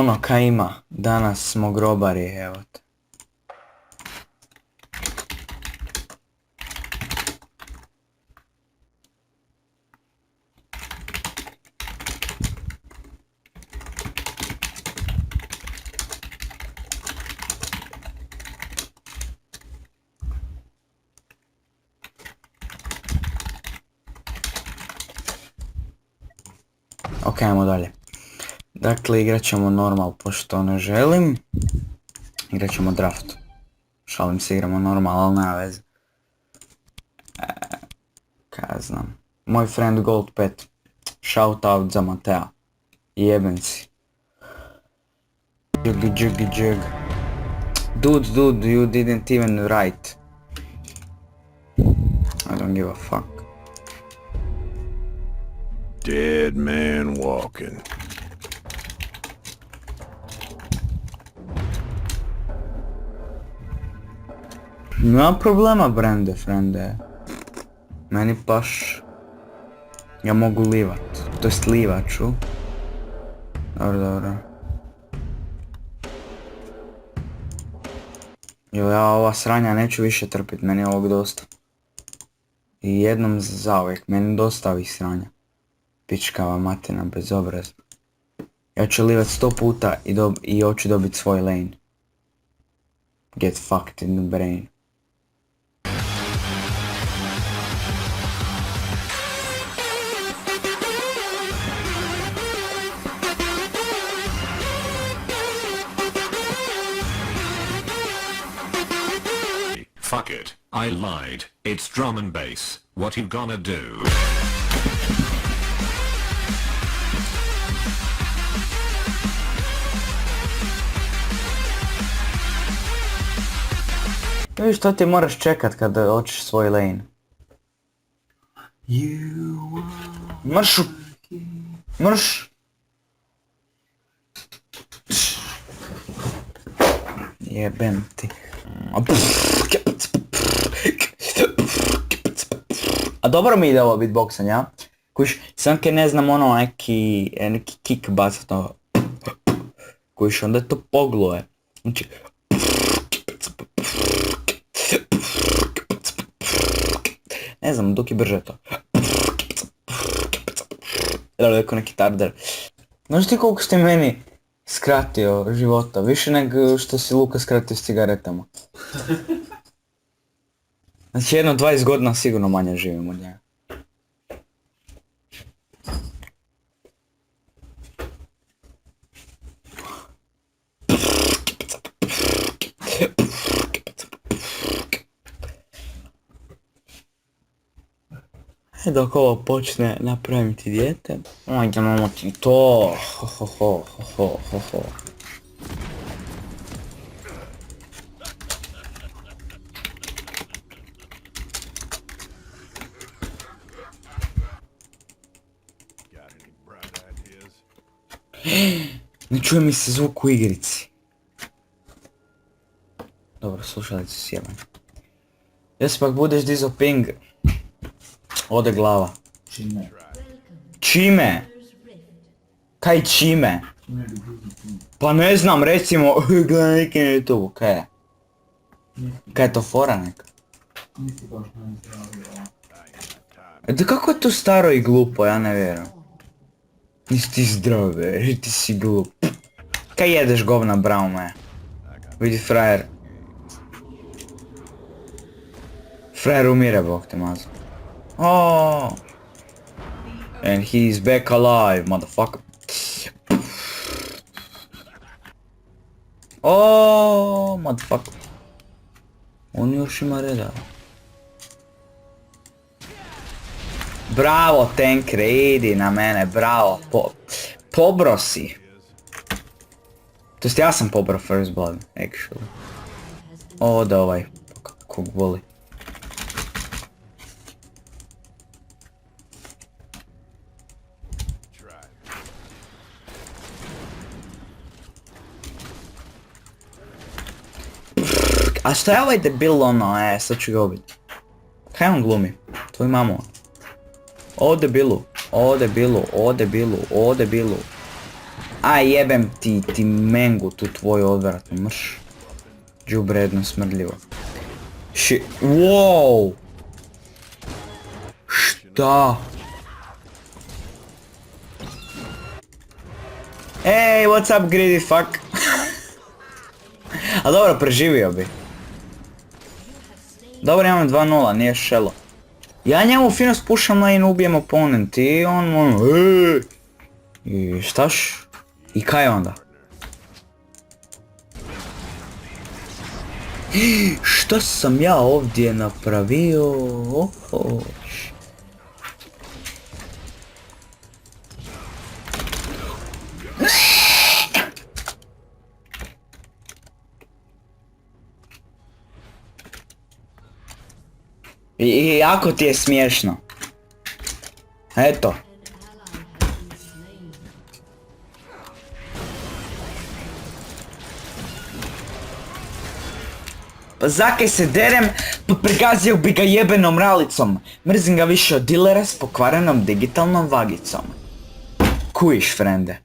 Ono kaj ima, danas smo grobari, evo te. Ok, ajmo dalje. Dakle, igrat ćemo normal, pošto ne želim. Igrat ćemo draft. Šalim se, igramo normal, ali nema veze. Kaj ja znam. Moj friend Gold Pet. Shout out za Matea. Jebem si. Jug. Dude, you didn't even write. I don't give a fuck. Dead man walking. Nema problema, frende. Meni paš... Ja mogu livat. To jest livat ću. Dobro. Ja ova sranja neću više trpit, meni je ovog dosta. I jednom zauvijek, meni dosta ovih sranja. Pičkava matina, bezobrazna. Ja ću livat 100 puta i hoću dobit svoj lane. Get fucked in the brain. Fuck it, I lied. It's drum and bass. What you gonna do? Vidiš, što ti moraš čekat kada hoćeš svoj lane. Mrš! Jebem ti. A dobro mi ide ovo beatboxanje, ja? Kuš, sam ke ne znam ono neki kick bacat ono. Kuš, onda to pogluje. Znači... Ne znam, dok je brže to. Rekao neki tarder. Znaš ti koliko ste meni skratio života? Više nego što si Luka skratio s cigaretama. Znači jedno 20 godina sigurno manje živim od njega. Dok ovo počne napraviti dijete, ajde ti to, ho. Ne čuje mi se zvuk u igrici. Dobro, slušalice su sjebane. Jesi pak budeš dizo ping, ode glava. Čime? Kaj čime? Pa ne znam, recimo, gledaj neki na YouTube, kaj je? Kaj je to fora neka? Da kako je to staro i glupo, ja ne vjerujem. Nisi ti zdrave, ti si glup. Kaj jedeš govna braume? Vidi frajer. Frajer umire, bog te mazo. Oh, and he's back alive, motherfucker. Oh, motherfucker. On još ima reda. Bravo, Tankre, idi na mene, bravo. Pobro si. To jest ja sam pobro first blood, actually. O, da ovaj, kog voli. A šta je ovaj debil ono, sad ću ga ubiti. Kaj on glumi? Tvoj mamo. O debilu. Aj jebem ti mengu tu tvoju odvratnu mrš. Đubre jedno smrdljivo. Wow! Šta? Ej, what's up greedy fuck? A dobro, preživio bi. Dobro, imam 2-0, nije šelo. Ja njemu fino spušam lane, ubijem oponent i on I štaš? I kaj onda? Šta sam ja ovdje napravio? Oho. I jako ti je smiješno. Eto. Pa zakaj se derem, pa pregazio bi ga jebenom ralicom. Mrzim ga više od dilera s pokvarenom digitalnom vagicom. Kujiš, frende.